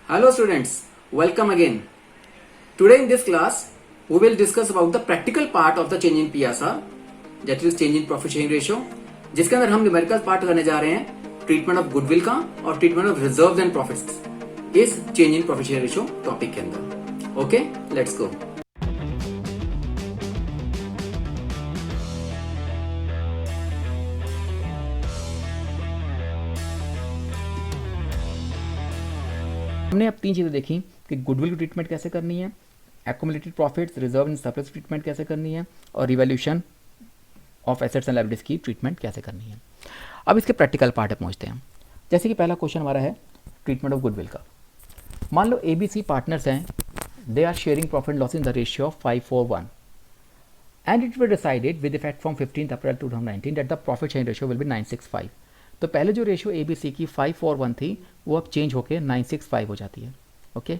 Hello students, welcome again. Today in this class, we will discuss about the practical part of the change in PSR, that is change in profit sharing ratio, जिसके अंदर हम numerical part करने जा रहे हैं treatment of goodwill का और treatment of reserves and profits इस change in profit share ratio topic के अंदर. Okay, let's go. हमने अब तीन चीज़ें देखी कि गुडविल की ट्रीटमेंट कैसे करनी है, accumulated profits, reserve and surplus treatment कैसे करनी है और revaluation of assets and liabilities की ट्रीटमेंट कैसे करनी है. अब इसके प्रैक्टिकल पार्ट पे पहुंचते हैं. जैसे कि पहला क्वेश्चन हमारा है ट्रीटमेंट ऑफ गुडविल का. मान लो ABC पार्टनर्स हैं, they are sharing profit loss in the ratio of 5:1 and it will decided with effect from 15 April 2019 that the profit sharing ratio will be 9:6:5. तो पहले जो रेशियो ABC की 5:1 थी वो अब चेंज होकर 9:6:5 हो जाती है. Okay,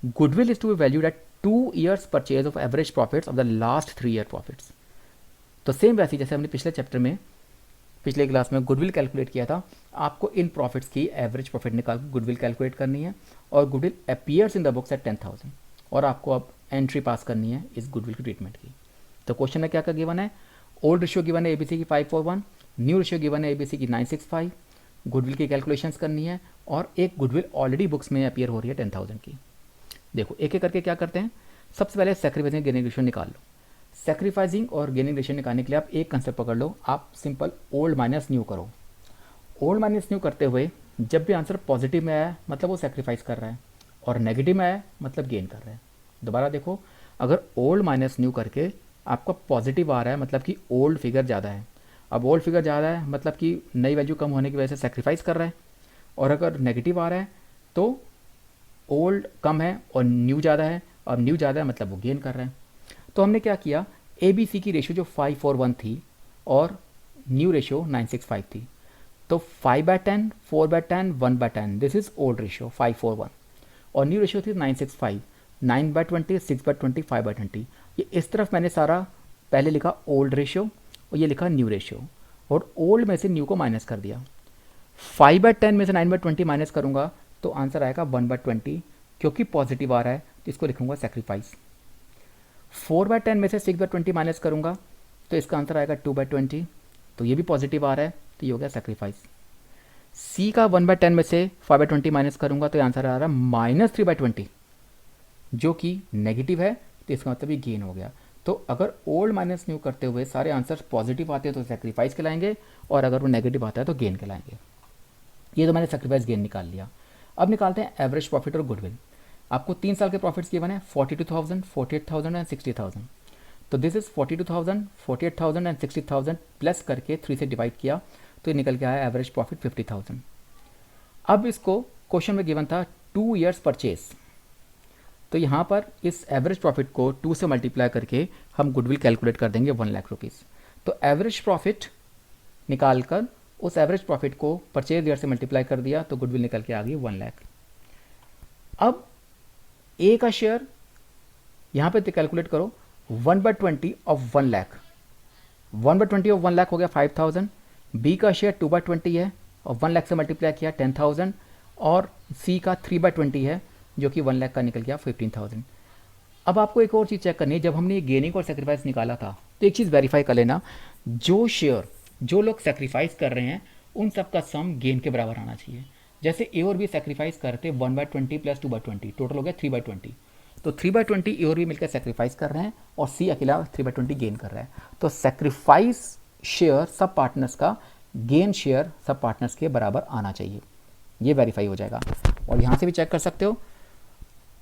goodwill is to be valued at 2 years purchase of average profits of the last 3 year profits. तो सेम वैसे जैसे हमने पिछले चैप्टर में पिछले क्लास में गुडविल कैलकुलेट किया था, आपको इन प्रॉफिट्स की एवरेज प्रॉफिट निकाल गुडविल कैलकुलेट करनी है और goodwill appears in the books at 10,000 और आपको अब एंट्री पास करनी है इस गुडविल की ट्रीटमेंट की. तो क्वेश्चन में क्या क्या गिवन है, ओल्ड रेशियो गिवन है ABC की 5:1, न्यू रेशियो गिवन है ABC की 9:6:5, गुडविल की कैलकुलेशंस करनी है और एक गुडविल ऑलरेडी बुक्स में अपीयर हो रही है 10,000 की. देखो एक एक करके क्या करते हैं. सबसे पहले सैक्रिफाइसिंग गेनिंग रेशियो निकाल लो. सैक्रिफाइसिंग और गेनिंग रेशियो निकालने के लिए आप एक कंसेप्ट पकड़ लो, आप सिंपल ओल्ड माइनस न्यू करो. ओल्ड माइनस न्यू करते हुए जब भी आंसर पॉजिटिव में आया मतलब वो सैक्रिफाइस कर रहा है और नेगेटिव में आया मतलब गेन कर रहा है. दोबारा देखो, अगर ओल्ड माइनस न्यू करके आपका पॉजिटिव आ रहा है मतलब कि ओल्ड फिगर ज़्यादा है. अब ओल्ड फिगर ज़्यादा है मतलब कि नई वैल्यू कम होने की वजह से सैक्रिफाइस कर रहा है, और अगर नेगेटिव आ रहा है तो ओल्ड कम है और न्यू ज़्यादा है, और न्यू ज़्यादा है मतलब वो गेन कर रहा है. तो हमने क्या किया, ABC की रेशियो जो 5:1 थी और न्यू रेशियो 9:6:5 थी, तो 5/10, 4/10, 1/10 दिस इज ओल्ड रेशियो 5:1 और न्यू रेशियो थी 9:6:5, 9/20, 6/20, 5/20. ये इस तरफ मैंने सारा पहले लिखा ओल्ड रेशियो और ये लिखा न्यू रेशियो, और ओल्ड में से न्यू को माइनस कर दिया. 5/10 में से 9/20 माइनस करूंगा तो आंसर आएगा 1/20, क्योंकि पॉजिटिव आ रहा है तो इसको लिखूंगा सैक्रिफाइस. 4/10 में से 6/20 माइनस करूंगा तो इसका आंसर आएगा 2/20, तो ये भी पॉजिटिव आ रहा है तो ये हो गया सैक्रिफाइस. C का 1/10 में से 5/20 माइनस करूंगा तो आंसर आ रहा है -3/20, जो कि नेगेटिव है तो इसका मतलब ये गेन हो गया. तो अगर ओल्ड माइनस न्यू करते हुए सारे आंसर्स पॉजिटिव आते हैं तो सैक्रिफाइस कहलाएंगे, और अगर वो नेगेटिव आता है तो गेन कहलाएंगे. ये तो मैंने सैक्रिफाइस गेन निकाल लिया. अब निकालते हैं एवरेज प्रॉफिट और गुडविल. आपको 3 साल के प्रॉफिट्स गिवन है 42,000, 48,000 एंड 60,000. तो दिस इज 42,000, 48,000 एंड 60,000 प्लस करके 3 से डिवाइड किया तो ये निकल के आया एवरेज प्रॉफिट 50,000. अब इसको क्वेश्चन में गिवन था 2 years परचेज, तो यहाँ पर इस एवरेज प्रॉफिट को 2 से मल्टीप्लाई करके हम गुडविल कैलकुलेट कर देंगे 1 लाख रुपीज़. तो एवरेज प्रॉफिट निकाल कर उस एवरेज प्रॉफिट को परचेज ईयर से मल्टीप्लाई कर दिया तो गुडविल निकल के आ गई 1 लाख. अब ए का शेयर यहाँ पे कैलकुलेट करो, 1/20 ऑफ 1 लाख, 1/20 ऑफ 1 लाख हो गया 5,000. बी का शेयर 2/20 है और 1 लाख से मल्टीप्लाई किया 10,000, और सी का 3/20 है जो कि 1 लाख का निकल गया 15,000. अब आपको एक और चीज़ चेक करनी है, जब हमने ये गेनिंग और सेक्रीफाइस निकाला था तो एक चीज़ वेरीफाई कर लेना, जो शेयर जो लोग सेक्रीफाइस कर रहे हैं उन सब का सम गेन के बराबर आना चाहिए. जैसे ए और बी सेक्रीफाइस करते 1/20 प्लस 2/20 टोटल हो गया 3/20, तो 3/20 ए और बी मिलकर सेक्रीफाइस कर रहे हैं और सी अकेला 3/20 गेन कर रहा है. तो सेक्रीफाइस शेयर सब पार्टनर्स का गेन शेयर सब पार्टनर्स के बराबर आना चाहिए, ये वेरीफाई हो जाएगा. और यहाँ से भी चेक कर सकते हो.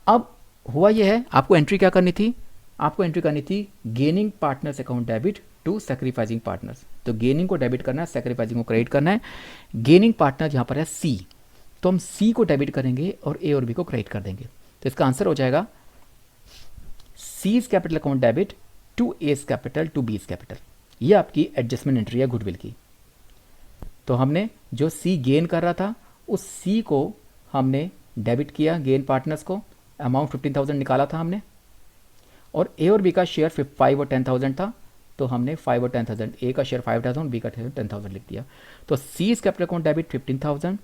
अब हुआ ये है, आपको एंट्री क्या करनी थी, आपको एंट्री करनी थी gaining partners account debit to sacrificing partners. तो गेनिंग को डेबिट करना है, सैक्रिफाइसिंग को क्रेडिट करना है. गेनिंग पार्टनर यहाँ पर है सी, तो हम सी को डेबिट करेंगे और ए और बी को क्रेडिट कर देंगे. तो इसका आंसर हो जाएगा C's capital account debit to A's capital to B's capital. ये आपकी एडजस्टमेंट एंट्री है गुडविल की. तो हमने जो सी गेन कर रहा था उस सी को हमने डेबिट किया, गेन पार्टनर्स को, अमाउंट 15,000 निकाला था हमने, और ए और बी का शेयर 5 और 10,000 था तो हमने 5 और 10,000, ए का शेयर 5,000, बी का शेयर 10,000 लिख दिया. तो C is capital account debit 15,000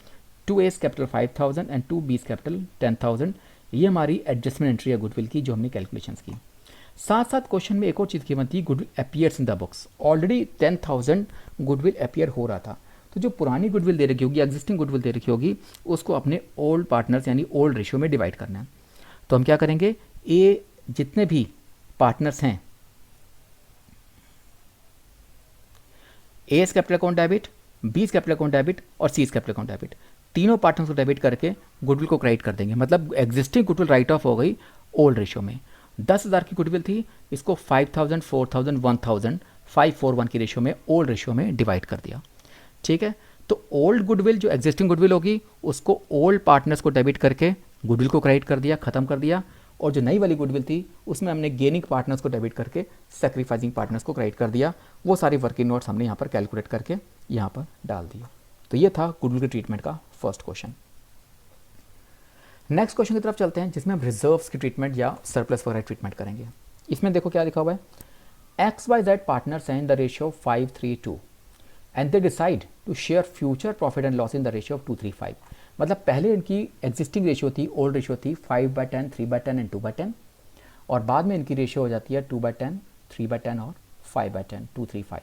to S capital 5000 and to B's capital 10,000। ये हमारी एडजस्टमेंट एंट्री है गुडविल की जो हमने कैलकुलेशंस की। साथ साथ क्वेश्चन में एक और चीज़ गिवन थी, goodwill appears in the books. Already 10,000 goodwill appear हो रहा था, तो जो पुरानी गुडविल दे रखी होगी, एग्जिस्टिंग गुडविल दे रखी होगी, उसको अपने ओल्ड पार्टनर्स यानी ओल्ड रेशियो में डिवाइड करना है। तो हम क्या करेंगे, ये जितने भी पार्टनर्स हैं, एस कैपिटल अकाउंट डेबिट, बीस कैपिटल अकाउंट डेबिट और सीस कैपिटल अकाउंट डेबिट, तीनों पार्टनर्स को डेबिट करके गुडविल को क्रेडिट कर देंगे। मतलब एग्जिस्टिंग गुडविल राइट ऑफ हो गई ओल्ड रेशियो में। 10,000 की गुडविल थी, इसको 5,000, 4,000, 1,000, 541 की रेशियो में ओल्ड रेशियो में डिवाइड कर दिया। ठीक है, तो ओल्ड गुडविल जो एग्जिस्टिंग गुडविल होगी उसको ओल्ड पार्टनर्स को डेबिट करके गुडविल को क्रेडिट कर दिया, खत्म कर दिया। और जो नई वाली गुडविल थी उसमें हमने गेनिंग पार्टनर्स को डेबिट करके सैक्रिफाइसिंग पार्टनर्स को क्रेडिट कर दिया। वो सारी वर्किंग नोट्स हमने यहाँ पर कैलकुलेट करके यहाँ पर डाल दिया। तो ये था गुडविल के ट्रीटमेंट का फर्स्ट क्वेश्चन। नेक्स्ट क्वेश्चन की तरफ चलते हैं जिसमें हम रिजर्व्स की ट्रीटमेंट या सरप्लस वगैरह ट्रीटमेंट करेंगे। इसमें देखो क्या लिखा हुआ है, XYZ पार्टनर्स हैं in the ratio 5:3:2 and they decide to share future profit and loss in the ratio of 2:3:5। मतलब पहले इनकी एग्जिस्टिंग रेशियो थी, ओल्ड रेशियो थी 5/10, 3/10 एंड 2/10, और बाद में इनकी रेशियो हो जाती है 2/10, 3/10 और 5/10, 2:3:5।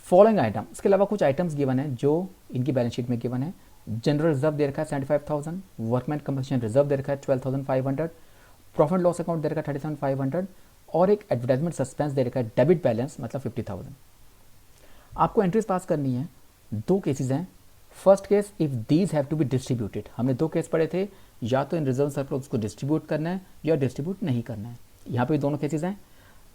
फॉलोइंग आइटम, इसके अलावा कुछ आइटम्स गिवन है जो इनकी बैलेंस शीट में गिवन है। जनरल रिजर्व दे रखा है 75,000, वर्कमैन कंपनसेशन रिजर्व दे रखा है 12,500, प्रॉफिट लॉस अकाउंट दे रखा है 37,500 और एक एडवर्टाइजमेंट सस्पेंस दे रखा है डेबिट बैलेंस मतलब 50,000। आपको एंट्रीज पास करनी है। दो केसेस हैं। First case, if these have to be distributed, हमने दो केस पढ़े थे, या तो इन रिजर्व सरप्लस को डिस्ट्रीब्यूट करना है या डिस्ट्रीब्यूट नहीं करना है। यहाँ पे दोनों केसेस हैं।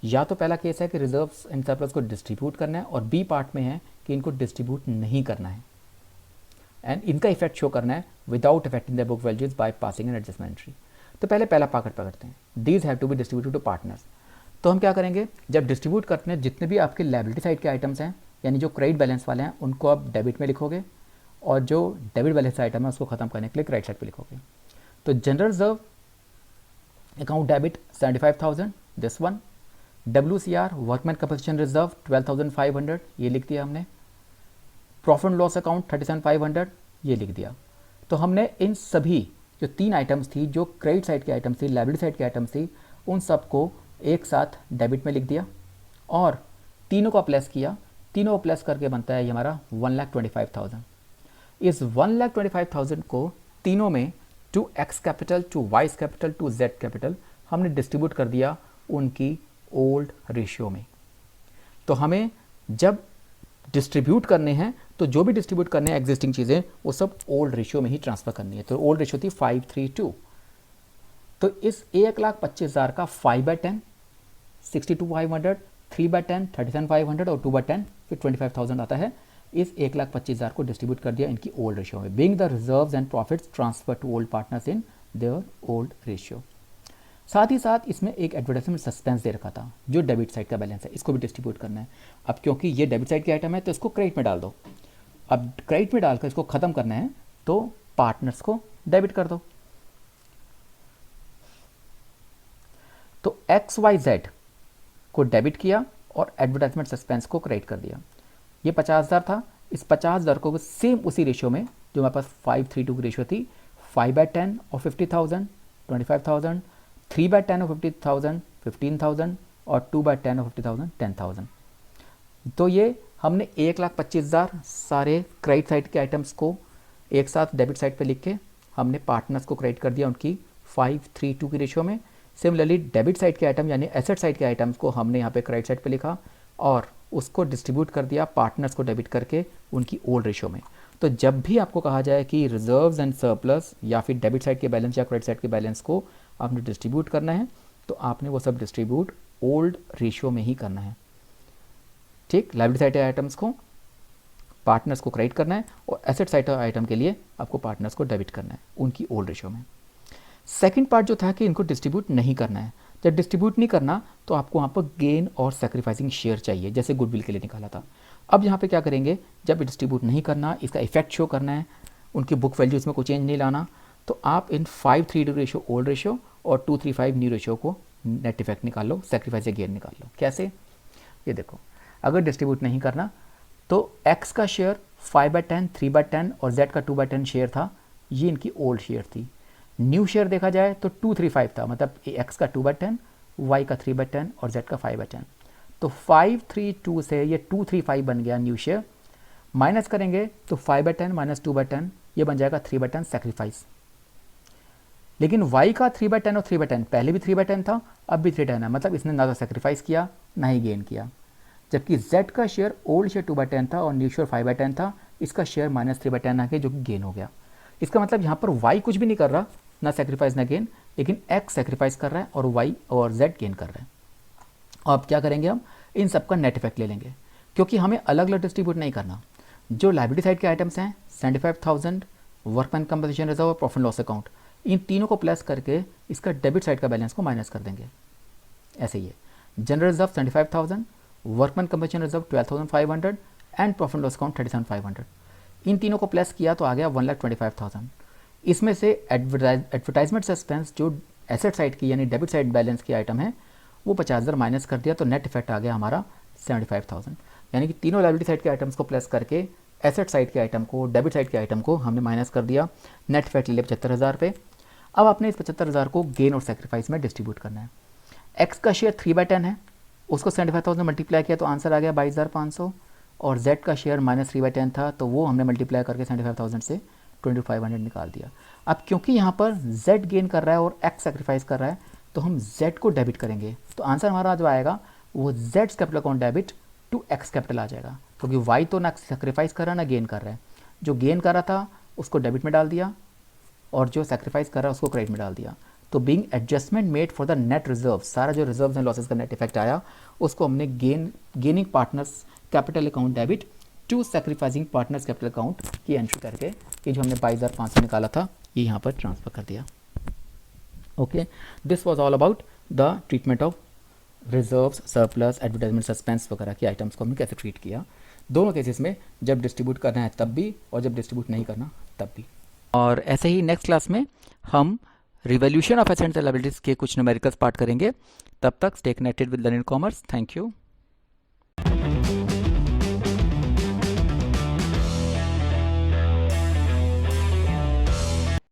या तो पहला केस है कि रिजर्व्स एंड सरप्लस को डिस्ट्रीब्यूट करना है, और बी पार्ट में है कि इनको डिस्ट्रीब्यूट नहीं करना है एंड इनका इफेक्ट शो करना है without affecting the book values by passing an adjustment entry. तो पहले पहला पार्ट पकड़ते हैं, these have to be distributed to partners. तो हम क्या करेंगे, जब डिस्ट्रीब्यूट करते हैं जितने भी आपके लायबिलिटी साइड के आइटम्स हैं यानी जो क्रेडिट बैलेंस वाले हैं उनको आप डेबिट में लिखोगे, और जो डेबिट बैलेंस आइटम है उसको खत्म करने के लिए क्रेडिट साइड पे लिखोगे। तो general reserve account debit 75,000, this one. WCR workman compensation reserve 12,500, ये लिख दिया हमने। प्रॉफिट एंड लॉस अकाउंट 37,500, ये लिख दिया। तो हमने इन सभी जो तीन आइटम्स थी, जो क्रेडिट साइड के आइटम्स थी, लायबिलिटी साइड के आइटम्स थी, उन सबको एक साथ डेबिट में लिख दिया और तीनों को प्लस किया। तीनों को प्लस करके बनता है ये हमारा 1,25,000। इस 1,25,000 को तीनों में to X capital, to Y capital, to Z capital हमने डिस्ट्रीब्यूट कर दिया उनकी ओल्ड रेशियो में। तो हमें जब डिस्ट्रीब्यूट करने हैं तो जो भी डिस्ट्रीब्यूट करने हैं एग्जिस्टिंग चीज़ें वो सब ओल्ड रेशियो में ही ट्रांसफर करनी है। तो ओल्ड रेशियो थी 5:3:2। तो इस 1,25,000 का 5/10 62,500, 3/10 37,500 और 2/10 फिर 25,000 आता है। इस 1,25,000 को डिस्ट्रीब्यूट कर दिया इनकी ओल्ड रेशियो में। Being the reserves and profits transfer to old partners in their old ratio. साथ ही साथ इसमें एक एडवर्टाइजमेंट सस्पेंस दे रखा था जो डेबिट साइड का बैलेंस है, इसको भी डिस्ट्रीब्यूट करना है। अब क्योंकि ये डेबिट साइड की आइटम है तो इसको क्रेडिट में डाल दो। अब क्रेडिट में डालकर इसको खत्म करना है तो पार्टनर्स को डेबिट कर दो। तो XYZ को डेबिट किया और एडवर्टाइजमेंट सस्पेंस को क्रेडिट कर दिया। ये 50,000 था, इस 50,000 को सेम उसी रेशियो में जो हमारे पास 5:3:2 की रेशियो थी, 5/10 और 50,000 25,000, 3/10 और 50,000 15,000 और 2/10 और 50,000 10,000। तो ये हमने 1,25,000 सारे क्रेडिट साइड के आइटम्स को एक साथ डेबिट साइड पे लिख के हमने पार्टनर्स को क्रेडिट कर दिया उनकी 5:3:2 की रेशियो में। सिमिलरली डेबिट साइड के आइटम यानी एसेट साइड के आइटम्स को हमने यहाँ पे क्रेडिट साइड पे लिखा और उसको डिस्ट्रीब्यूट कर दिया पार्टनर्स को डेबिट करके उनकी ओल्ड रेशियो में। तो जब भी आपको कहा जाए कि रिजर्व्स एंड सरप्लस या फिर डेबिट साइड के बैलेंस या क्रेडिट साइड के बैलेंस को आपने डिस्ट्रीब्यूट करना है तो आपने वो सब डिस्ट्रीब्यूट ओल्ड रेशियो में ही करना है। ठीक, लायबिलिटी साइड आइटम्स को पार्टनर्स को क्रेडिट करना है और एसेट साइड आइटम के लिए आपको पार्टनर्स को डेबिट करना है उनकी ओल्ड रेशियो में। सेकंड पार्ट जो था कि इनको डिस्ट्रीब्यूट नहीं करना है। जब डिस्ट्रीब्यूट नहीं करना तो आपको वहाँ पर गेन और सैक्रिफाइसिंग शेयर चाहिए जैसे गुडविल के लिए निकाला था। अब यहाँ पे क्या करेंगे, जब डिस्ट्रीब्यूट नहीं करना, इसका इफेक्ट शो करना है, उनकी बुक वैल्यू इसमें कोई चेंज नहीं लाना, तो आप इन 5:3:2 रेशियो ओल्ड रेशियो और 2:3:5 न्यू रेशियो को नेट इफेक्ट निकाल लो, सैक्रिफाइस या गेन निकाल लो। कैसे, ये देखो, अगर डिस्ट्रीब्यूट नहीं करना तो x का शेयर 5/10, 3/10 और z का 2/10 शेयर था, ये इनकी ओल्ड शेयर थी। न्यू शेयर देखा जाए तो 235 था, मतलब x का 2/10, y का 3/10 और z का 5/10। तो 532 से ये 235 बन गया न्यू शेयर। माइनस करेंगे तो 5/10 माइनस 2/10 ये बन जाएगा 3/10 सेक्रीफाइस। लेकिन y का 3/10 और 3/10 पहले भी 3/10 था, अब भी 3/10 है, मतलब इसने ना तो सेक्रीफाइस किया ना ही गेन किया। जबकि z का शेयर ओल्ड शेयर 2/10 था और न्यू शेयर 5/10 था, इसका शेयर माइनस 3/10 आ गया जो कि गेन हो गया। इसका मतलब यहाँ पर y कुछ भी नहीं कर रहा, ना सेक्रीफाइस ना गेन, लेकिन x सेक्रीफाइस कर रहा है और y और z गेन कर रहा है। और अब क्या करेंगे, हम इन सब का नेट इफेक्ट ले लेंगे, क्योंकि हमें अलग अलग डिस्ट्रीब्यूट नहीं करना। जो लाइबिलिटी साइड के आइटम्स हैं 75,000, वर्कमैन कंपनसेशन रिजर्व और प्रॉफिट लॉस अकाउंट, इन तीनों को प्लस करके इसका डेबिट साइड का बैलेंस को माइनस कर देंगे। ऐसे ही है, general reserve 75,000, workman compensation reserve 12,500 and profit loss account 37,500। इन तीनों को प्लस किया तो आ गया 1,25,000। इसमें से एडवर्टाइजमेंट सस्पेंस जो एसेट साइड की यानी डेबिट साइड बैलेंस की आइटम है वो 50,000 माइनस कर दिया, तो नेट इफेक्ट आ गया हमारा 75,000। यानी कि तीनों लायबिलिटी साइड के आइटम्स को प्लस करके एसेट साइड के आइटम को, डेबिट साइड के आइटम को हमने माइनस कर दिया। नेट इफेक्ट ले लिया 75,000 पे। अब आपने इस 75,000 को गेन और सेक्रीफाइस में डिस्ट्रीब्यूट करना है। एक्स का शेयर 3/10 है, उसको 75,000 मल्टीप्लाई किया तो आंसर आ गया 22,500, और z का शेयर माइनस 3/10 था तो वो हमने मल्टीप्लाई करके 75,000 से 2,500 निकाल दिया। अब क्योंकि यहाँ पर z गेन कर रहा है और x सेक्रीफाइस कर रहा है तो हम z को डेबिट करेंगे, तो आंसर हमारा जो आएगा वो z capital account debit to x capital आ जाएगा, क्योंकि y तो ना सेक्रीफाइस कर रहा है ना गेन कर रहा है। जो गेन कर रहा था उसको डेबिट में डाल दिया और जो सेक्रीफाइस कर रहा है उसको क्रेडिट में डाल दिया। तो being adjustment made for the net reserve, सारा जो रिजर्व्स एंड लॉसेस का नेट इफेक्ट आया उसको हमने gaining partners capital account debit to sacrificing partners capital account की एंट्री करके ये जो हमने 22,500 निकाला था ये यहाँ पर ट्रांसफर कर दिया। Okay, this was all about the treatment of reserves, surplus, advertisement suspense वगैरह के आइटम्स को हमने कैसे ट्रीट किया दोनों केसेस में, जब डिस्ट्रीब्यूट करना है तब भी और जब डिस्ट्रीब्यूट नहीं करना तब भी। और ऐसे ही नेक्स्ट क्लास में हम revolution of assets and liabilities के कुछ न्यूमेरिकल्स पार्ट करेंगे। तब तक stay connected with learning commerce. Thank you.